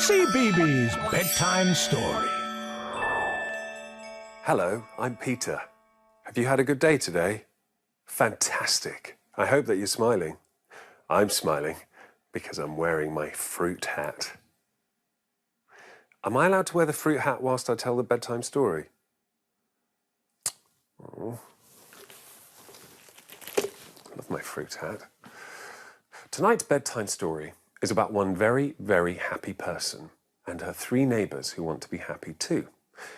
Cbeebies Bedtime Story. Hello, I'm Peter. Have you had a good day today? Fantastic. I hope that you're smiling. I'm smiling because I'm wearing my fruit hat. Am I allowed to wear the fruit hat whilst I tell the bedtime story? Oh. Love my fruit hat. Tonight's bedtime story is about one very, very happy person and her 3 neighbours who want to be happy too.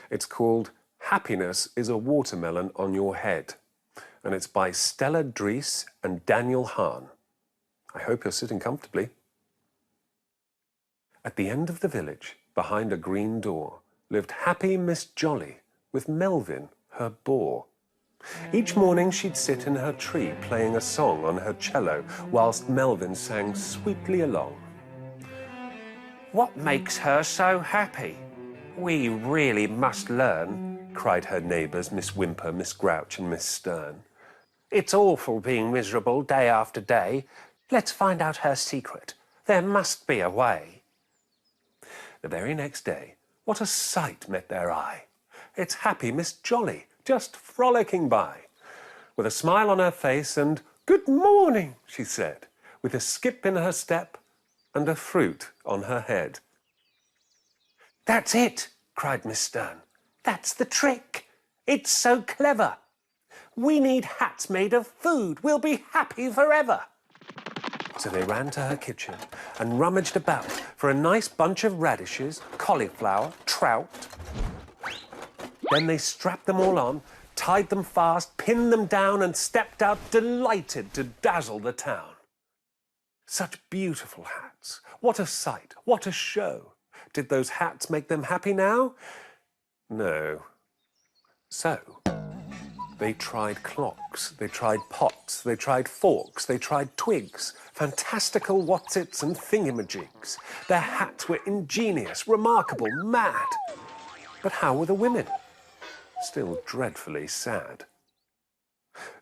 It's called Happiness is a Watermelon on Your Head, and it's by Stella, Dreis and Daniel Hahn. I hope you're sitting comfortably. At the end of the village, behind a green door, lived happy Miss Jolly with Melvin, her boar. Each morning she'd sit in her tree playing a song on her cello whilst Melvin sang sweetly along. What makes her so happy? We really must learn, cried her neighbours Miss Whimper, Miss Grouch and Miss Stern. It's awful being miserable day after day. Let's find out her secret. There must be a way. The very next day, what a sight met their eye. It's happy Miss Jolly, just frolicking by. With a smile on her face and "Good morning," she said, with a skip in her step and a fruit on her head. That's it, cried Miss Stern. That's the trick. It's so clever. We need hats made of food. We'll be happy forever. So they ran to her kitchen and rummaged about for a nice bunch of radishes, cauliflower, trout. Then they strapped them all on, tied them fast, pinned them down and stepped out delighted to dazzle the town. Such beautiful hats. What a sight, what a show. Did those hats make them happy now? No. So, they tried clocks, they tried pots, they tried forks, they tried twigs, fantastical whatsits and thingamajigs. Their hats were ingenious, remarkable, mad. But how were the women? Still dreadfully sad.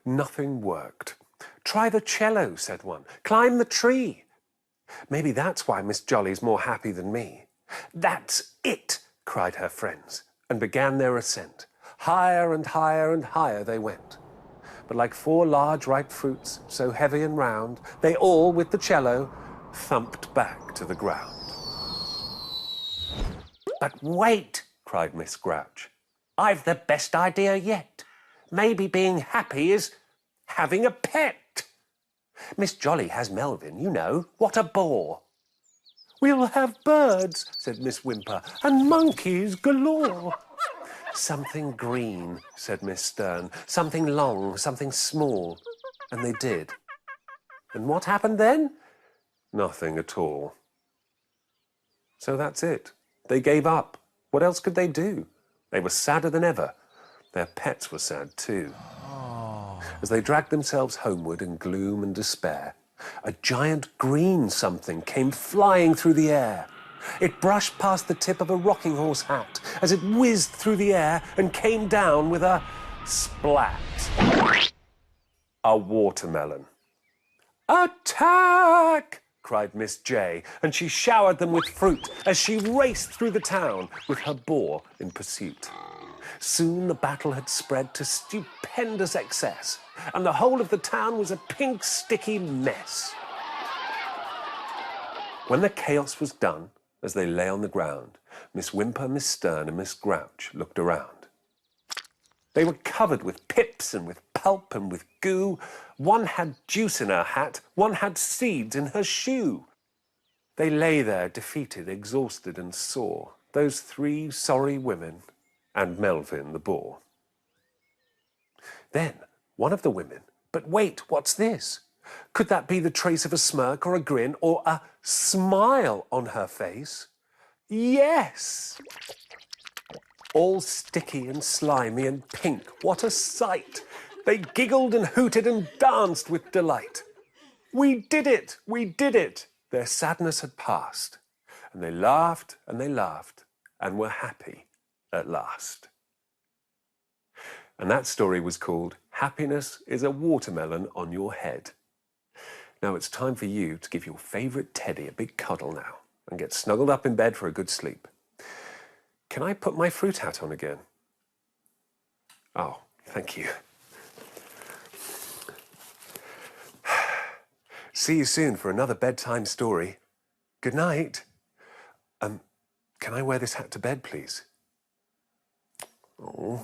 Nothing worked. Try the cello, said one. Climb the tree. Maybe that's why Miss Jolly's more happy than me. That's it, cried her friends, and began their ascent. Higher and higher and higher they went. But like 4 large ripe fruits, so heavy and round, they all, with the cello, thumped back to the ground. But wait, cried Miss Grouch. I've the best idea yet. Maybe being happy is having a pet. Miss Jolly has Melvin, you know. What a bore. We'll have birds, said Miss Whimper, and monkeys galore. Something green, said Miss Stern. Something long, something small. And they did. And what happened then? Nothing at all. So that's it. They gave up. What else could they do? They were sadder than ever. Their pets were sad too. As they dragged themselves homeward in gloom and despair, a giant green something came flying through the air. It brushed past the tip of a rocking horse hat as it whizzed through the air and came down with a splat. A watermelon. Attack! Cried Miss J, and she showered them with fruit as she raced through the town with her boar in pursuit. Soon the battle had spread to stupendous excess, and the whole of the town was a pink, sticky mess. When the chaos was done, as they lay on the ground, Miss Whimper, Miss Stern and Miss Grouch looked around. They were covered with pips and with pulp and with goo. One had juice in her hat, one had seeds in her shoe. They lay there defeated, exhausted and sore, those 3 sorry women and Melvin the boar. Then one of the women, but wait, what's this? Could that be the trace of a smirk or a grin or a smile on her face? Yes! All sticky and slimy and pink, what a sight! They giggled and hooted and danced with delight. We did it! We did it! Their sadness had passed, and they laughed and were happy at last. And that story was called Happiness is a Watermelon on Your Head. Now it's time for you to give your favourite teddy a big cuddle now and get snuggled up in bed for a good sleep. Can I put my fruit hat on again? Oh, thank you. See you soon for another bedtime story. Good night. Can I wear this hat to bed, please? Oh.